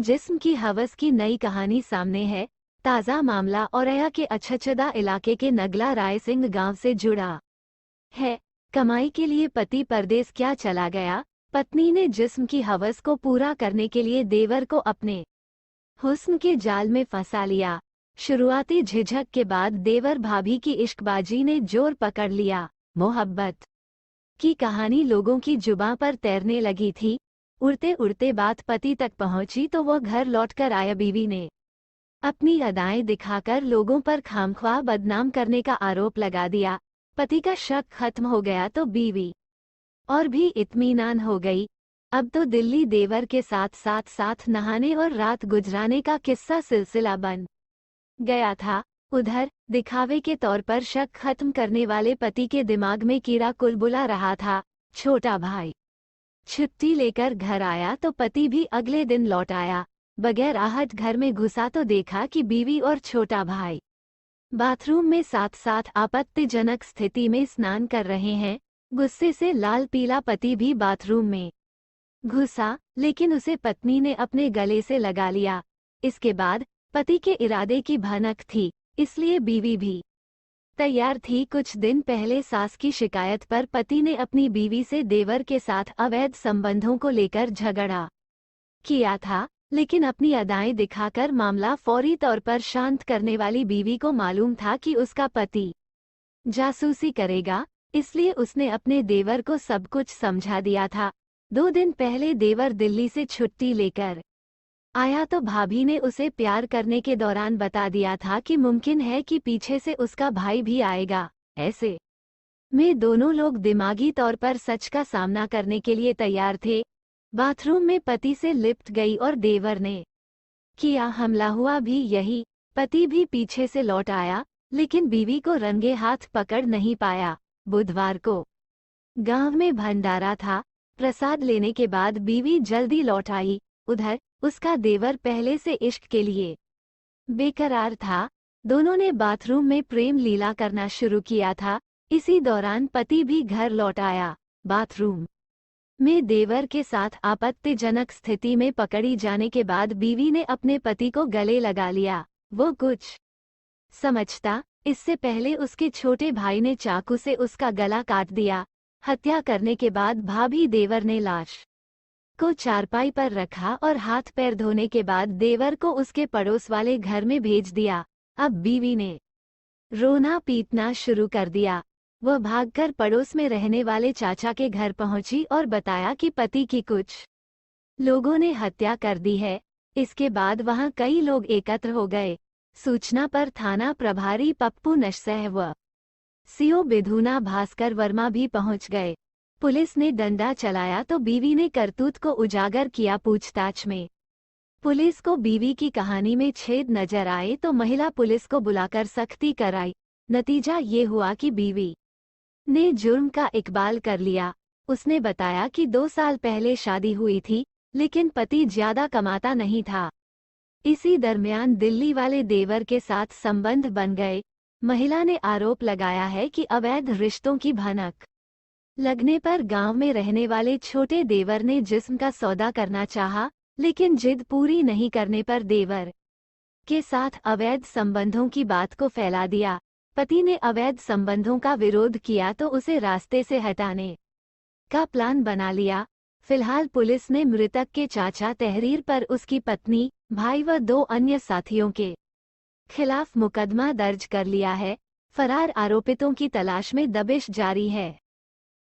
जिस्म की हवस की नई कहानी सामने है। ताज़ा मामला औरैया के अछचदा इलाके के नगला राय सिंह गांव से जुड़ा है। कमाई के लिए पति परदेस क्या चला गया। पत्नी ने जिस्म की हवस को पूरा करने के लिए देवर को अपने हुस्न के जाल में फंसा लिया। शुरुआती झिझक के बाद देवर भाभी की इश्कबाजी ने जोर पकड़ लिया। मोहब्बत की कहानी लोगों की जुबां पर तैरने लगी थी। उड़ते उड़ते बात पति तक पहुंची तो वो घर लौटकर आया। बीवी ने अपनी अदाएं दिखाकर लोगों पर खामख्वाह बदनाम करने का आरोप लगा दिया। पति का शक खत्म हो गया तो बीवी और भी इत्मीनान हो गई। अब तो दिल्ली देवर के साथ नहाने और रात गुजराने का किस्सा सिलसिला बन गया था। उधर दिखावे के तौर पर शक खत्म करने वाले पति के दिमाग में कीड़ा कुलबुला रहा था। छोटा भाई छुट्टी लेकर घर आया तो पति भी अगले दिन लौट आया। बगैर आहट घर में घुसा तो देखा कि बीवी और छोटा भाई बाथरूम में साथ साथ आपत्तिजनक स्थिति में स्नान कर रहे हैं। गुस्से से लाल पीला पति भी बाथरूम में घुसा, लेकिन उसे पत्नी ने अपने गले से लगा लिया। इसके बाद पति के इरादे की भनक थी, इसलिए बीवी भी तैयार थी। कुछ दिन पहले सास की शिकायत पर पति ने अपनी बीवी से देवर के साथ अवैध संबंधों को लेकर झगड़ा किया था, लेकिन अपनी अदाएं दिखाकर मामला फौरी तौर पर शांत करने वाली बीवी को मालूम था कि उसका पति जासूसी करेगा, इसलिए उसने अपने देवर को सब कुछ समझा दिया था। 2 दिन पहले देवर दिल्ली से छुट्टी लेकर आया तो भाभी ने उसे प्यार करने के दौरान बता दिया था कि मुमकिन है कि पीछे से उसका भाई भी आएगा। ऐसे में दोनों लोग दिमागी तौर पर सच का सामना करने के लिए तैयार थे। बाथरूम में पति से लिपट गई और देवर ने किया हमला। हुआ भी यही, पति भी पीछे से लौट आया, लेकिन बीवी को रंगे हाथ पकड़ नहीं पाया। बुधवार को गांव में भंडारा था। प्रसाद लेने के बाद बीवी जल्दी लौट आई। उधर उसका देवर पहले से इश्क के लिए बेकरार था। दोनों ने बाथरूम में प्रेम लीला करना शुरू किया था। इसी दौरान पति भी घर लौट आया। बाथरूम में देवर के साथ आपत्तिजनक स्थिति में पकड़ी जाने के बाद बीवी ने अपने पति को गले लगा लिया। वो कुछ समझता इससे पहले उसके छोटे भाई ने चाकू से उसका गला काट दिया। हत्या करने के बाद भाभी देवर ने लाश को चारपाई पर रखा और हाथ पैर धोने के बाद देवर को उसके पड़ोस वाले घर में भेज दिया। अब बीवी ने रोना पीटना शुरू कर दिया। वह भागकर पड़ोस में रहने वाले चाचा के घर पहुंची और बताया कि पति की कुछ लोगों ने हत्या कर दी है। इसके बाद वहां कई लोग एकत्र हो गए। सूचना पर थाना प्रभारी पप्पू नशसह व सीओ बिधुना भास्कर वर्मा भी पहुंच गए। पुलिस ने डंडा चलाया तो बीवी ने करतूत को उजागर किया। पूछताछ में पुलिस को बीवी की कहानी में छेद नजर आए तो महिला पुलिस को बुलाकर सख्ती कराई। नतीजा ये हुआ कि बीवी ने जुर्म का इकबाल कर लिया। उसने बताया कि 2 साल पहले शादी हुई थी, लेकिन पति ज्यादा कमाता नहीं था। इसी दरमियान दिल्ली वाले देवर के साथ संबंध बन गए। महिला ने आरोप लगाया है कि अवैध रिश्तों की भनक लगने पर गांव में रहने वाले छोटे देवर ने जिस्म का सौदा करना चाहा, लेकिन जिद पूरी नहीं करने पर देवर के साथ अवैध संबंधों की बात को फैला दिया। पति ने अवैध संबंधों का विरोध किया तो उसे रास्ते से हटाने का प्लान बना लिया। फिलहाल पुलिस ने मृतक के चाचा तहरीर पर उसकी पत्नी, भाई व 2 अन्य साथियों के खिलाफ मुकदमा दर्ज कर लिया है। फरार आरोपितों की तलाश में दबिश जारी है।